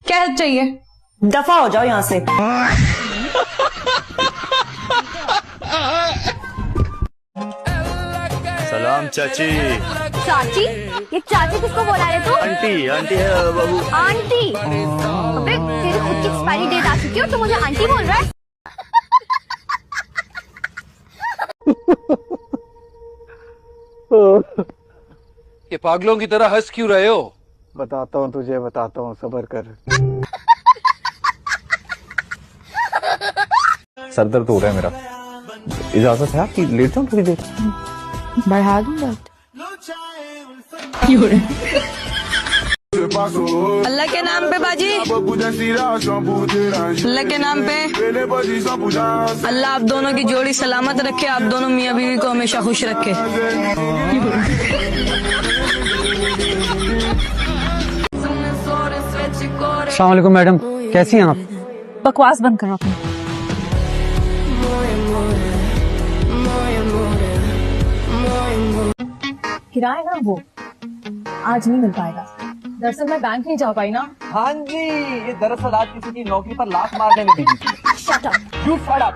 क्या हेल्प चाहिए? दफा हो जाओ यहाँ से। सलाम चाची। चाची? ये चाची किसको बोला रहे तू? आंटी, आंटी है बाबू। आंटी? अबे तेरी खुद की एक्सपायरी डेट आ चुकी है और तू मुझे आंटी बोल रहा है? ये पागलों की तरह हंस क्यों रहे हो? बताता हूँ तुझे, बताता हूँ, सब्र कर। सर दर्द हो रहा है मेरा, इजाजत है आपकी? लेट जाऊं थोड़ी देर? बढ़ा दूंगा। अल्लाह के नाम पे बाजी, अल्लाह के नाम पे। अल्लाह आप दोनों की जोड़ी सलामत रखे, आप दोनों मियाँ बीवी को हमेशा खुश रखे। अस्सलाम वालेकुम मैडम, कैसी हैं आप? बकवास बंद करो अपनी। किराया ना वो आज नहीं मिल पाएगा। दरअसल मैं बैंक नहीं जा पाई ना। हाँ जी, ये दरअसल आज किसी की नौकरी पर लात मारने में बिजी थी। Shut up. You shut up.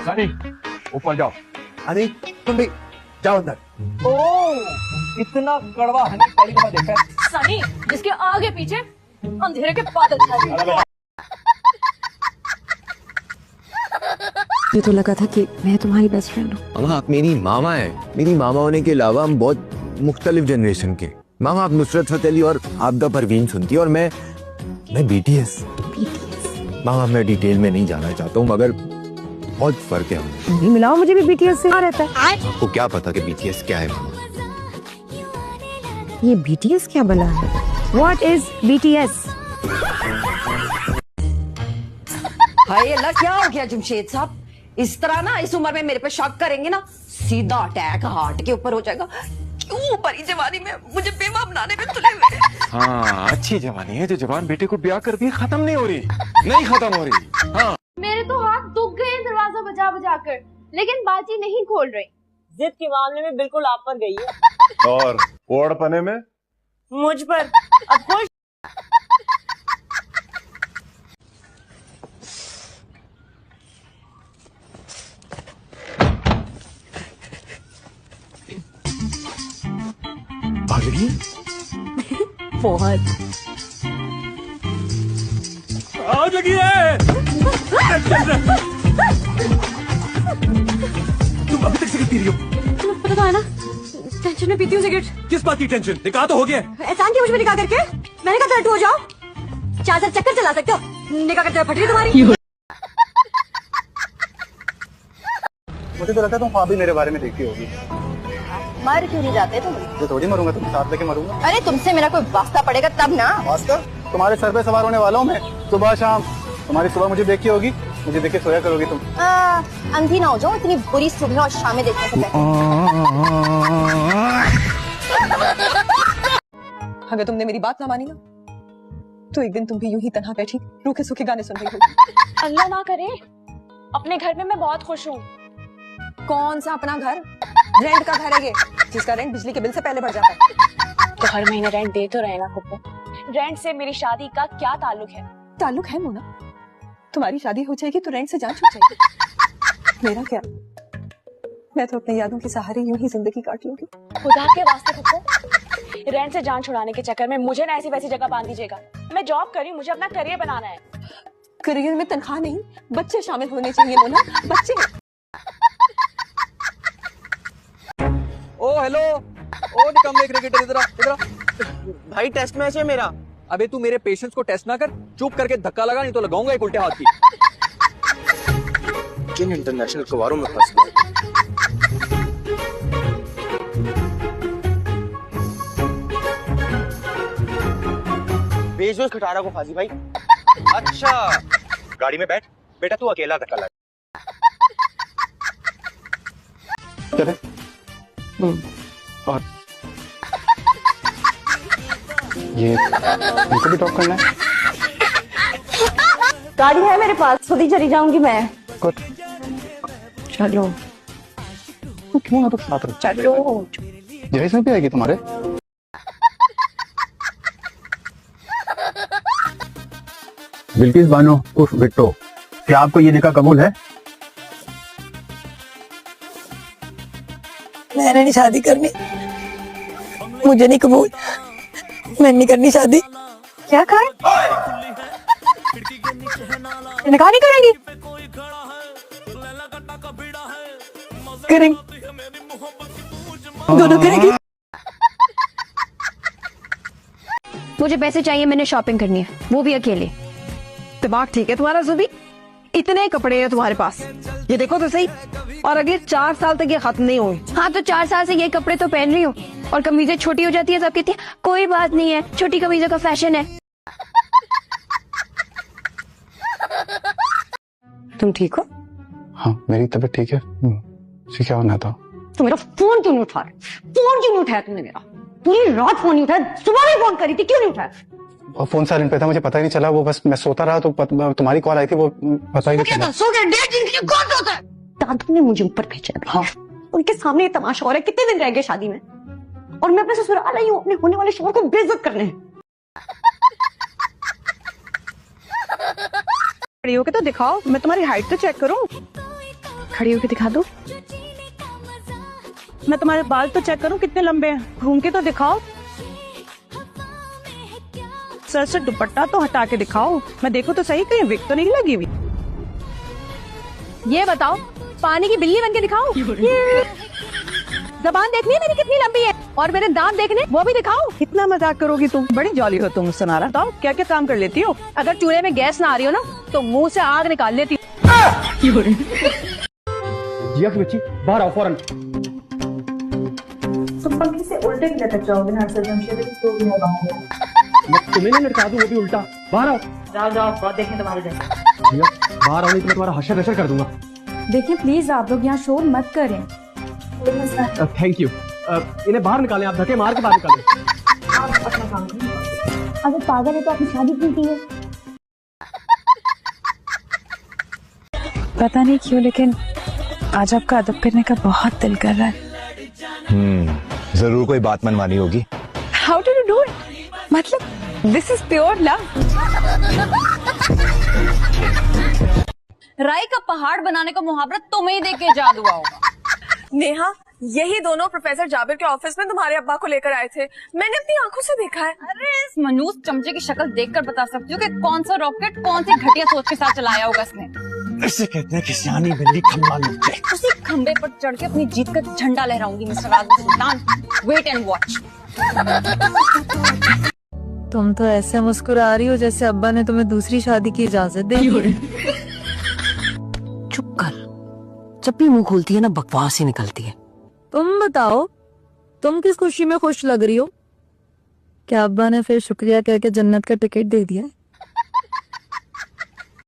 Sunny, ऊपर जाओ। अरे तुम भी जाओ अंदर। ओह, इतना कड़वा हनी पहली दफा देखा है। सनी, जिसके आगे पीछे अंधेरे के बादल छाए हुए। ये तो लगा था कि मैं तुम्हारी बेस्ट फ्रेंड हूँ। मामा आप मेरी मामा है। मेरी मामा होने के अलावा हम बहुत मुख्तलिफ जनरेशन के। मामा आप नुसरत फतेह अली और आबदा परवीन सुनती है और मैं बीटीएस। मामा मैं डिटेल में नहीं जाना चाहता हूँ मगर बहुत फर्क है हमने। नहीं मिला मुझे भी बीटीएस से रहता है। आपको क्या पता कि बीटीएस क्या है मामा? ये बीटीएस क्या बला है? What is BTS? हाय अल्लाह, क्या हो गया जमशेद साहब? इस तरह ना इस उम्र में मेरे पे शक करेंगे ना, सीधा अटैक हार्ट के ऊपर हो जाएगा। क्यों बड़ी जवानी में मुझे बेवा बनाने में तुले हुए? हाँ, अच्छी जवानी है जो जवान बेटे को ब्याह कर भी खत्म नहीं हो रही, नहीं खत्म हो रही। हाँ, मेरे तो हाथ दुख गए दरवाजा बजा बजा कर, लेकिन बाजी नहीं खोल रही। जिद के मामले में बिल्कुल आप पर गई है। और ओढ़पने में मुझ पर अब खुश। बहुत। आ जगिए। तुम अभी तक सिगरेट पी रही हो? तुम्हें पता तो है ना, टेंशन में पीती हूँ सिगरेट। किस बात की टेंशन? निकाह तो हो गया। एहसान किया मुझ में निकाह करके? मैंने कहा लट्टू हो जाओ, 4 चक्कर चला सकते हो। निकाह करते हुए फट रही तुम्हारी। मुझे तो लगता है तुम ख्वाब भी मेरे बारे में देखी होगी। मर क्यों नहीं जाते तुम? जो थोड़ी मरूंगा, तुम साथ लेके मरूंगा। अरे तुमसे मेरा कोई वास्ता पड़ेगा तब ना। वास्ता? तुम्हारे सर पे सवार होने वाला हूँ मैं, सुबह शाम। तुम्हारी सुबह मुझे देखी होगी, मुझे देख के सोया करोगी तुम। अंधी ना हो जाओ इतनी बुरी सुबह और शामें देखने से पहले। अगर तुमने मेरी बात ना मानी ना, तो एक दिन तुम भी यूं ही तन्हा बैठी रूखे सूखे गाने सुन रही होगी। अल्लाह ना करे, अपने घर में मैं बहुत खुश हूँ। कौन सा अपना घर? रेंट का घर है ये, जिसका रेंट बिजली के बिल से पहले भर जाता है। तो हर महीने रेंट दे तो रहे ना कुप्पो। रेंट से मेरी शादी का क्या ताल्लुक है? ताल्लुक है मोना, तुम्हारी शादी हो जाएगी तो रेंट से जान छूट जाएगी। मेरा क्या, मैं तो अपनी यादों के सहारे यूं ही जिंदगी काट लूंगी। खुदा के वास्ते कुप्पो, रेंट से जान छुड़ाने के चक्कर में मुझे ना ऐसी वैसी जगह बांध दीजिएगा। मैं जॉब कर रही हूँ, मुझे अपना करियर बनाना है। करियर में तनख्वाह नहीं, बच्चे शामिल होने चाहिए मोना, बच्चे। ओ हेलो, ओ निकम्मे क्रिकेटर, इधर आ, इधर आ। भाई टेस्ट मैच है मेरा। अबे तू मेरे पेशेंस को टेस्ट ना कर, चुप करके धक्का लगा, नहीं तो लगाऊंगा एक उल्टे हाथ की। किन इंटरनेशनल कवारों में फंस गया? भेज दो इस खटारा को फाजी भाई। अच्छा, गाड़ी में बैठ बेटा, तू अकेला धक्का लगा। चले। और ये इनको भी ड्रॉप करना है? गाड़ी है मेरे पास, खुद ही चली जाऊंगी मैं। गुड, चलो। तो क्यों ना तो साथ रहो। चलो। जहेज में भी आएगी तुम्हारे? बिल्किस बानो उर्फ बिट्टो, क्या आपको ये निकाह कबूल है? मैंने नहीं शादी करनी, मुझे नहीं कबूल, मैं नहीं करनी शादी। क्या कहा? निकाह नहीं करेंगी? करेंगे, दोनों करेंगे। मुझे पैसे चाहिए, मैंने शॉपिंग करनी है, वो भी अकेले। दिमाग ठीक है तुम्हारा जुबी? इतने कपड़े हैं तुम्हारे पास, ये देखो तो सही। और अगर 4 साल तक ये खत्म नहीं हुए। हाँ तो 4 साल से ये कपड़े तो पहन रही हूँ और कमीजें छोटी हो जाती है, सब कहती है कोई बात नहीं है, छोटी कमीजों का फैशन है। तुम ठीक हो? हाँ मेरी तबीयत ठीक है। उसे क्या होना था? तो मेरा फोन क्यों नहीं उठा रहे? फोन क्यों नहीं उठाया तुमने मेरा? पूरी रात फोन नहीं उठाया, सुबह भी फोन करी थी, क्यों नहीं उठाया? और फोन साइलेंट पे था, मुझे पता ही नहीं चला। वो बस मैं सोता रहा तो तुम्हारी कॉल आई थी, वो पता ही नहीं चला। सो गए, डेढ़ दिन के लिए कौन सोता है? दादू ने मुझे ऊपर भेजा है। हाँ। उनके सामने ये तमाशा हो रहा है, कितने दिन रह गए शादी में और मैं अपने ससुराल आई हूँ अपने होने वाले शोहर को बेइज्जत करने। खड़ी होके तो दिखाओ, मैं तुम्हारी हाइट तो चेक करूं। खड़ी होके दिखा दो। मैं तुम्हारे बाल तो चेक करूं कितने लंबे हैं, घूम के तो दिखाओ। सर से दुपट्टा तो हटा के दिखाओ, मैं देखो तो सही, कहीं विग तो नहीं लगी हुई। ये बताओ, पानी की बिल्ली बन के दिखाओ। जबान देखनी है मेरी कितनी लंबी है, और मेरे दांत देखने, वो भी दिखाओ। कितना मजाक करोगी तुम, बड़ी जॉली हो तुम सुनारा। बताओ क्या क्या काम कर लेती हो? अगर चूल्हे में गैस ना आ रही हो ना तो मुंह से आग निकाल लेती। जिया की बच्ची बाहर आओ फौरन। तुम पंखे से उल्टे ही लटक जाओगे ना अरशद जमशेद, तो भी मैं बाहर मैं तुम्हें नहीं लटका दूं, वो भी उल्टा। बाहर आओ। जाओ जाओ, बहुत देखें तुम्हारे जैसे। जिया बाहर आओ नहीं तो मैं तुम्हारा हशर नशर कर दूंगा। देखिए प्लीज आप लोग यहाँ शोर मत करें। Thank you. इन्हें बाहर निकालें, आप धक्के मार के बाहर निकालें। आप अपना काम करिए। अगर पागल है तो अपनी शादी क्यों की है? पता नहीं क्यों, लेकिन आज आपका अदब करने का बहुत दिल कर रहा है। जरूर कोई बात मनवानी होगी। How do you do it? मतलब दिस इज प्योर लव। राई का पहाड़ बनाने का मुहावरा तुम्हें ही देख के याद हुआ होगा। नेहा, यही दोनों प्रोफेसर जाबिर के ऑफिस में तुम्हारे अब्बा को लेकर आए थे, मैंने अपनी आंखों से देखा है। अरे इस मनूस चमचे की शक्ल देखकर बता सकती हूँ कि कौन सा रॉकेट कौन सी घटिया सोच के साथ चलाया होगा इसने। इसे कहते हैं कि सियानी बिल्ली खम्बा लूटे। उसी खंबे पर चढ़ के अपनी जीत का झंडा लहराऊंगी mister Azam Sultan. Wait and watch. तुम तो ऐसे मुस्कुरा रही हो जैसे अब्बा ने तुम्हें दूसरी शादी की इजाजत दे दी। चुप कर, जब भी मुंह खोलती है ना बकवास ही निकलती है। तुम बताओ, तुम किस खुशी में खुश लग रही हो? क्या अब्बा ने फिर शुक्रिया करके जन्नत का टिकट दे दिया?